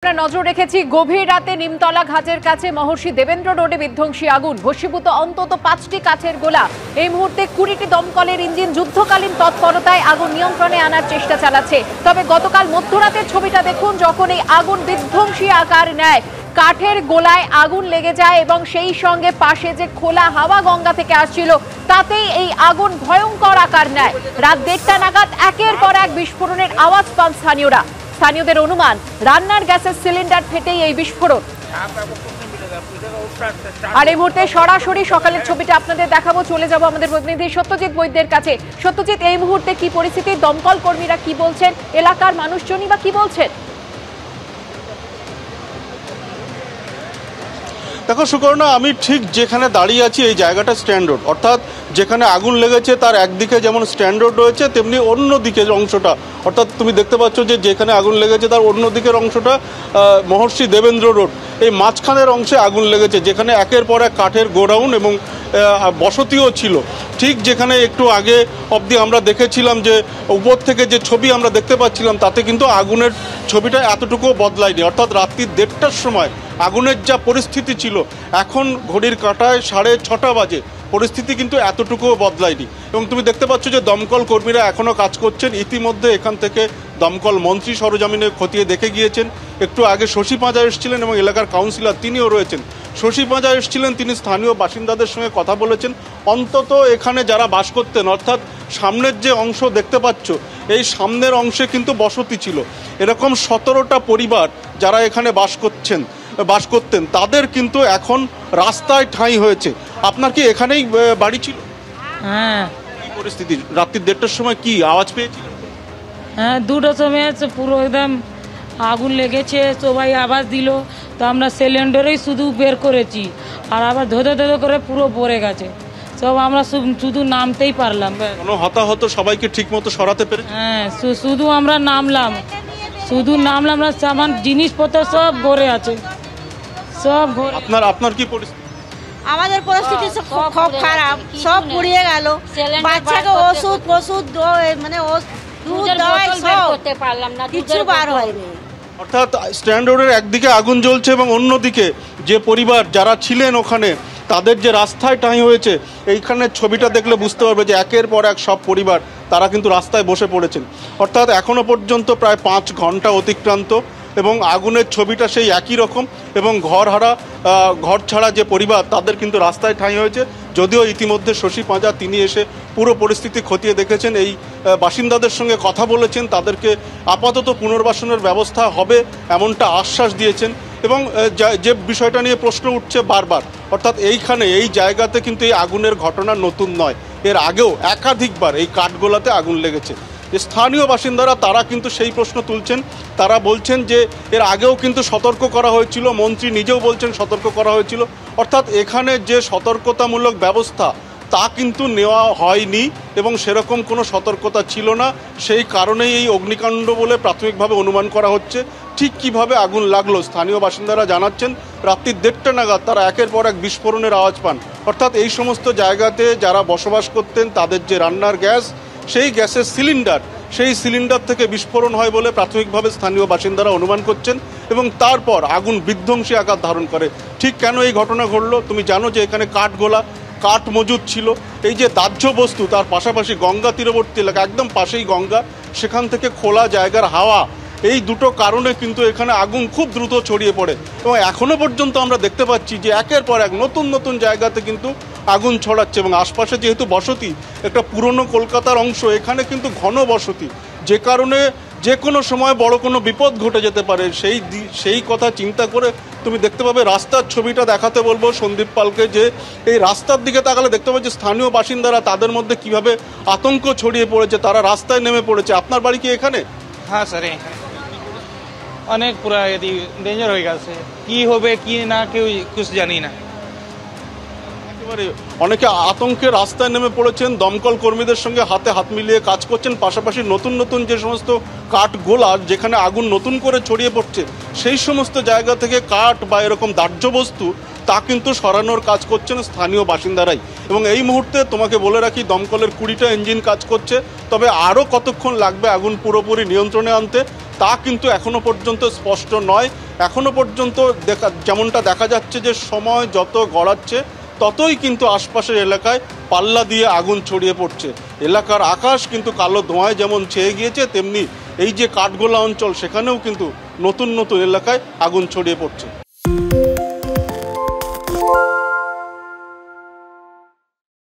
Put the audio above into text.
আমরা নজর রেখেছি গভীর রাতে নিমতলা ঘাটের কাছে মহর্ষি দেবেন্দ্র রোডে বিধ্বংসী আগুন, ভস্মীভূত অন্তত 5টি কাঠের গোলা। এই মুহূর্তে 20টি দমকলের ইঞ্জিন যুদ্ধকালীন তৎপরতায় আগুন নিয়ন্ত্রণে আনার চেষ্টা চালাচ্ছে। তবে গতকাল মধ্যরাতের ছবিটা দেখুন, যখন এই আগুন বিধ্বংসী আকার নেয়, কাঠের গোলায় আগুন লেগে যায় এবং সেই সঙ্গে পাশে যে খোলা হাওয়া গঙ্গা থেকে আসছিল তাতেই এই আগুন ভয়ঙ্কর আকার নেয়। রাত 1:30টা নাগাদ একের পর এক বিস্ফোরণের আওয়াজ পান স্থানীয়রা। স্থানীয়দের অনুমান, রান্নার গ্যাসের সিলিন্ডার ফেটেই এই বিস্ফোরণ। আর এই মুহূর্তে সরাসরি সকালের ছবিটা আপনাদের দেখাবো। চলে যাব আমাদের প্রতিনিধি সত্যজিৎ বৈদ্যের কাছে। সত্যজিৎ, এই মুহূর্তে কি পরিস্থিতি? দমকল কর্মীরা কি বলছেন, এলাকার মানুষজনই বা কি বলছেন? দেখো সুকর্ণা, আমি ঠিক যেখানে দাঁড়িয়ে আছি এই জায়গাটা স্ট্যান্ড রোড, অর্থাৎ যেখানে আগুন লেগেছে তার একদিকে যেমন স্ট্যান্ড রোড রয়েছে, তেমনি অন্য দিকের অংশটা, অর্থাৎ তুমি দেখতে পাচ্ছ যে যেখানে আগুন লেগেছে তার অন্য দিকের অংশটা মহর্ষি দেবেন্দ্র রোড। এই মাঝখানের অংশে আগুন লেগেছে, যেখানে একের পর এক কাঠের গোডাউন এবং বসতিও ছিল। ঠিক যেখানে একটু আগে অবধি আমরা দেখেছিলাম যে উপর থেকে যে ছবি আমরা দেখতে পাচ্ছিলাম, তাতে কিন্তু আগুনের ছবিটা এতটুকুও বদলায়নি। অর্থাৎ রাত্রি 1:30টার সময় আগুনের যা পরিস্থিতি ছিল, এখন ঘড়ির কাঁটায় 6:30 বাজে, পরিস্থিতি কিন্তু এতটুকুও বদলায়নি। এবং তুমি দেখতে পাচ্ছ যে দমকল কর্মীরা এখনও কাজ করছেন। ইতিমধ্যে এখান থেকে দমকল মন্ত্রী সরজমিনে খতিয়ে দেখে গিয়েছেন। একটু আগে শশী পাঁজা এসেছিলেন এবং এলাকার কাউন্সিলর তিনিও রয়েছেন। শশী পাঁজা এসেছিলেন, তিনি স্থানীয় বাসিন্দাদের সঙ্গে কথা বলেছেন। অন্তত এখানে যারা বাস করতেন, অর্থাৎ সামনের যে অংশ দেখতে পাচ্ছ, এই সামনের অংশে কিন্তু বসতি ছিল। এরকম 17টা পরিবার যারা এখানে বাস করতেন তাদের কিন্তু এখন রাস্তায় ঠাঁই হয়েছে। আপনার কি এখানেই বাড়ি ছিল? হ্যাঁ। কি পরিস্থিতি রাত্রি 1:30টার সময় কি আওয়াজ পেয়েছিলেন? হ্যাঁ, 2টার সময় পুরো একদম আগুন লেগেছে, সবাই আওয়াজ দিল, তো আমরা সিলিন্ডারেই শুধু বের করেছি, আর আবার ধোধে ধোধে করে পুরো ভরে গেছে সব, আমরা শুধু নামতেই পারলাম। কোনো হতাহত সবাইকে ঠিক মতো সরাতে পেরে? হ্যাঁ, শুধু আমরা নামলাম, আমরা সামান জিনিসপত্র সব ভরে আছে, সব ভরে। আপনার কি পরিস্থিতি? আমাদের পরিস্থিতি খুব খারাপ, সব পুড়িয়ে গেল। বাচ্চাকে ওষুধ মানে দুধ দওয়াই সব করতে পারলাম না, কিছু বার হয়নি। অর্থাৎ স্ট্যান্ড রোডের একদিকে আগুন জ্বলছে এবং অন্যদিকে যে পরিবার যারা ছিলেন ওখানে, তাদের যে রাস্তায় ঠাঁই হয়েছে, এইখানে ছবিটা দেখলে বুঝতে পারবে যে একের পর এক সব পরিবার তারা কিন্তু রাস্তায় বসে পড়েছেন। অর্থাৎ এখনও পর্যন্ত প্রায় 5 ঘন্টা অতিক্রান্ত এবং আগুনের ছবিটা সেই একই রকম। এবং ঘর ছাড়া যে পরিবার, তাদের কিন্তু রাস্তায় ঠাঁই হয়েছে। যদিও ইতিমধ্যে শশী পাঁজা তিনি এসে পুরো পরিস্থিতি খতিয়ে দেখেছেন, এই বাসিন্দাদের সঙ্গে কথা বলেছেন, তাদেরকে আপাতত পুনর্বাসনের ব্যবস্থা হবে এমনটা আশ্বাস দিয়েছেন। এবং যে বিষয়টা নিয়ে প্রশ্ন উঠছে বারবার, অর্থাৎ এই জায়গাতে কিন্তু এই আগুনের ঘটনা নতুন নয়, এর আগেও একাধিকবার এই কাঠগোলাতে আগুন লেগেছে। স্থানীয় বাসিন্দারা তারা কিন্তু সেই প্রশ্ন তুলছেন। তারা বলছেন যে এর আগেও কিন্তু সতর্ক করা হয়েছিল, মন্ত্রী নিজেও বলছেন সতর্ক করা হয়েছিল। অর্থাৎ এখানে যে সতর্কতামূলক ব্যবস্থা তা কিন্তু নেওয়া হয়নি এবং সেরকম কোনো সতর্কতা ছিল না। সেই কারণেই এই অগ্নিকাণ্ড বলে প্রাথমিকভাবে অনুমান করা হচ্ছে। ঠিক কিভাবে আগুন লাগলো, স্থানীয় বাসিন্দারা জানাচ্ছেন রাত্রি 1:30 নাগাদ তারা একের পর এক বিস্ফোরণের আওয়াজ পান। অর্থাৎ এই সমস্ত জায়গাতে যারা বসবাস করতেন, তাদের যে রান্নার গ্যাস, সেই গ্যাসের সিলিন্ডার থেকে বিস্ফোরণ হয় বলে প্রাথমিকভাবে স্থানীয় বাসিন্দারা অনুমান করছেন। এবং তারপর আগুন বিধ্বংসী আকার ধারণ করে। ঠিক কেন এই ঘটনা ঘটলো? তুমি জানো যে এখানে কাঠ মজুদ ছিল। এই যে দাহ্য বস্তু, তার পাশাপাশি গঙ্গা তীরবর্তী এলাকা, একদম পাশেই গঙ্গা, সেখান থেকে খোলা জায়গার হাওয়া, এই দুটো কারণে কিন্তু এখানে আগুন খুব দ্রুত ছড়িয়ে পড়ে। এবং এখনো পর্যন্ত আমরা দেখতে পাচ্ছি যে একের পর এক নতুন জায়গাতে কিন্তু আগুন ছড়াচ্ছে। এবং আশপাশে যেহেতু বসতি, একটা পুরনো কলকাতার অংশ, এখানে কিন্তু ঘন বসতি, যে কারণে যে কোনো সময় বড় কোনো বিপদ ঘটে যেতে পারে। সেই কথা চিন্তা করে তুমি দেখতে পাবে, রাস্তার ছবিটা দেখাতে বলবো সন্দীপ পালকে, যে এই রাস্তার দিকে তাকালে দেখতে পাবে যে স্থানীয় বাসিন্দারা, তাদের মধ্যে কিভাবে আতঙ্ক ছড়িয়ে পড়েছে, তারা রাস্তায় নেমে পড়েছে। আপনার বাড়ি কি এখানে? হ্যাঁ স্যার, অনেক পুরা ডেঞ্জার হয়ে গেছে, কি হবে কি না কেউ কিছু জানি না। অনেকে আতঙ্কে রাস্তায় নেমে পড়েছেন, দমকল কর্মীদের সঙ্গে হাতে হাত মিলিয়ে কাজ করছেন। পাশাপাশি নতুন যে সমস্ত কাঠ গোলা, যেখানে আগুন নতুন করে ছড়িয়ে পড়ছে, সেই সমস্ত জায়গা থেকে কাঠ বা এরকম দাহ্য বস্তু তা কিন্তু সরানোর কাজ করছেন স্থানীয় বাসিন্দারাই। এবং এই মুহূর্তে তোমাকে বলে রাখি, দমকলের 20টা ইঞ্জিন কাজ করছে, তবে আরও কতক্ষণ লাগবে আগুন পুরোপুরি নিয়ন্ত্রণে আনতে তা কিন্তু এখনো পর্যন্ত স্পষ্ট নয়। এখনো পর্যন্ত যেমনটা দেখা যাচ্ছে যে সময় যত গড়াচ্ছে ততই কিন্তু আশপাশের এলাকায় পাল্লা দিয়ে আগুন ছড়িয়ে পড়ছে। এলাকার আকাশ কিন্তু কালো ধোঁয়ায় যেমন ছেয়ে গিয়েছে, তেমনি এই যে কাঠগোলা অঞ্চল সেখানেও কিন্তু নতুন নতুন এলাকায় আগুন ছড়িয়ে পড়ছে।